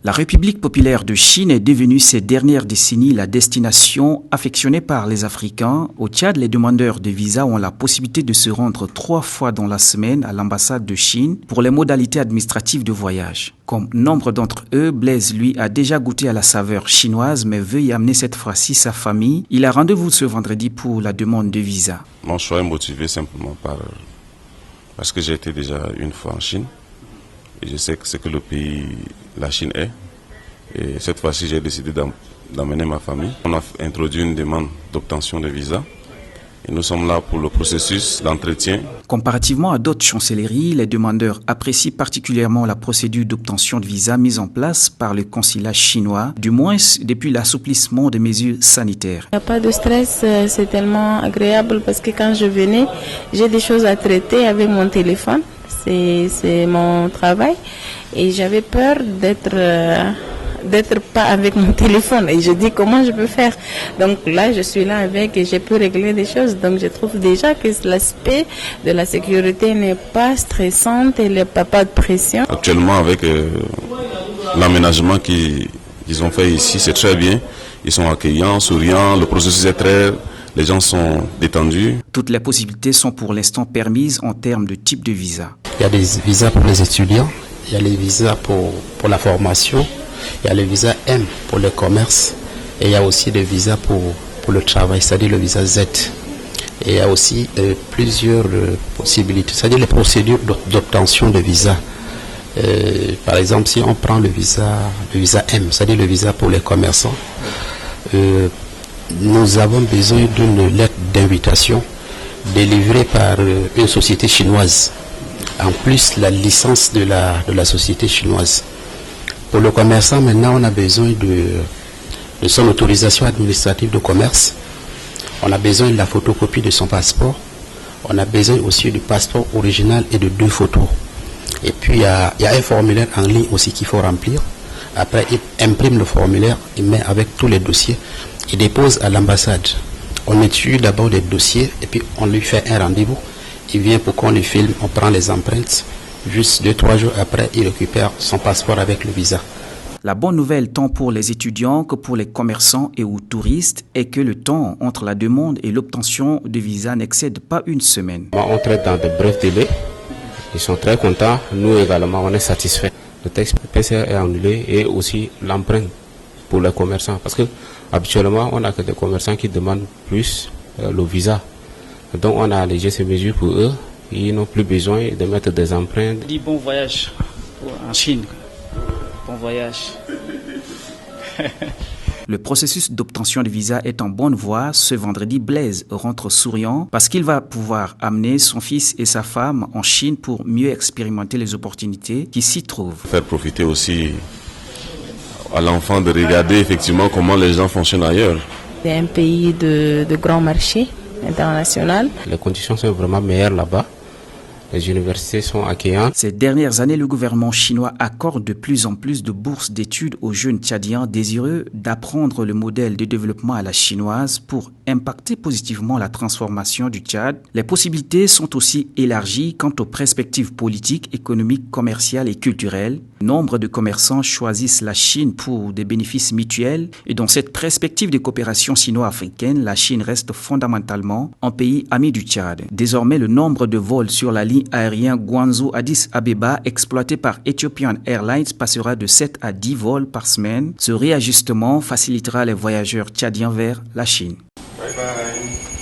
La République populaire de Chine est devenue ces dernières décennies la destination affectionnée par les Africains. Au Tchad, les demandeurs de visa ont la possibilité de se rendre 3 fois dans la semaine à l'ambassade de Chine pour les modalités administratives de voyage. Comme nombre d'entre eux, Blaise, lui, a déjà goûté à la saveur chinoise mais veut y amener cette fois-ci sa famille. Il a rendez-vous ce vendredi pour la demande de visa. Mon choix est motivé simplement parce que j'ai été déjà une fois en Chine et je sais que c'est que le pays, la Chine est. Et cette fois-ci, j'ai décidé d'amener ma famille. On a introduit une demande d'obtention de visa. Et nous sommes là pour le processus d'entretien. Comparativement à d'autres chancelleries, les demandeurs apprécient particulièrement la procédure d'obtention de visa mise en place par le consulat chinois, du moins depuis l'assouplissement des mesures sanitaires. Il n'y a pas de stress, c'est tellement agréable parce que quand je venais, j'ai des choses à traiter avec mon téléphone. C'est mon travail et j'avais peur d'être pas avec mon téléphone et je dis comment je peux faire. Donc là je suis là avec et j'ai pu régler des choses. Donc je trouve déjà que l'aspect de la sécurité n'est pas stressante et il n'y a pas de pression. Actuellement avec l'aménagement qu'ils ont fait ici, c'est très bien. Ils sont accueillants, souriants, le processus est les gens sont détendus. Toutes les possibilités sont pour l'instant permises en termes de type de visa. Il y a des visas pour les étudiants, il y a les visas pour la formation, il y a le visa M pour le commerce et il y a aussi des visas pour le travail, c'est-à-dire le visa Z. Et il y a aussi plusieurs possibilités, c'est-à-dire les procédures d'obtention de visa. Par exemple, si on prend le visa M, c'est-à-dire le visa pour les commerçants, nous avons besoin d'une lettre d'invitation délivrée par une société chinoise. En plus, la licence de la société chinoise. Pour le commerçant, maintenant, on a besoin de son autorisation administrative de commerce. On a besoin de la photocopie de son passeport. On a besoin aussi du passeport original et de 2 photos. Et puis, il y a un formulaire en ligne aussi qu'il faut remplir. Après, il imprime le formulaire, il met avec tous les dossiers, il dépose à l'ambassade. On étudie d'abord les dossiers et puis on lui fait un rendez-vous. Il vient pour qu'on lui filme, on prend les empreintes. Juste 2-3 jours après, il récupère son passeport avec le visa. La bonne nouvelle tant pour les étudiants que pour les commerçants et ou touristes est que le temps entre la demande et l'obtention de visa n'excède pas une semaine. On traite dans de brefs délais. Ils sont très contents. Nous également, on est satisfaits. Le texte PCR est annulé et aussi l'empreinte pour les commerçants. Parce que habituellement, on n'a que des commerçants qui demandent plus le visa. Donc on a allégé ces mesures pour eux. Ils n'ont plus besoin de mettre des empreintes. Je dis bon voyage en Chine. Bon voyage. Le processus d'obtention de visa est en bonne voie. Ce vendredi, Blaise rentre souriant parce qu'il va pouvoir amener son fils et sa femme en Chine pour mieux expérimenter les opportunités qui s'y trouvent. Faire profiter aussi à l'enfant de regarder effectivement comment les gens fonctionnent ailleurs. C'est un pays de grand marché international. Les conditions sont vraiment meilleures là-bas. Les universités sont accueillantes. Ces dernières années, le gouvernement chinois accorde de plus en plus de bourses d'études aux jeunes tchadiens désireux d'apprendre le modèle de développement à la chinoise pour impacter positivement la transformation du Tchad. Les possibilités sont aussi élargies quant aux perspectives politiques, économiques, commerciales et culturelles. Nombre de commerçants choisissent la Chine pour des bénéfices mutuels et dans cette perspective de coopération sino-africaine, la Chine reste fondamentalement un pays ami du Tchad. Désormais, le nombre de vols sur la ligne aérienne Guangzhou-Addis Abeba exploité par Ethiopian Airlines passera de 7 à 10 vols par semaine. Ce réajustement facilitera les voyageurs tchadiens vers la Chine. Bye bye.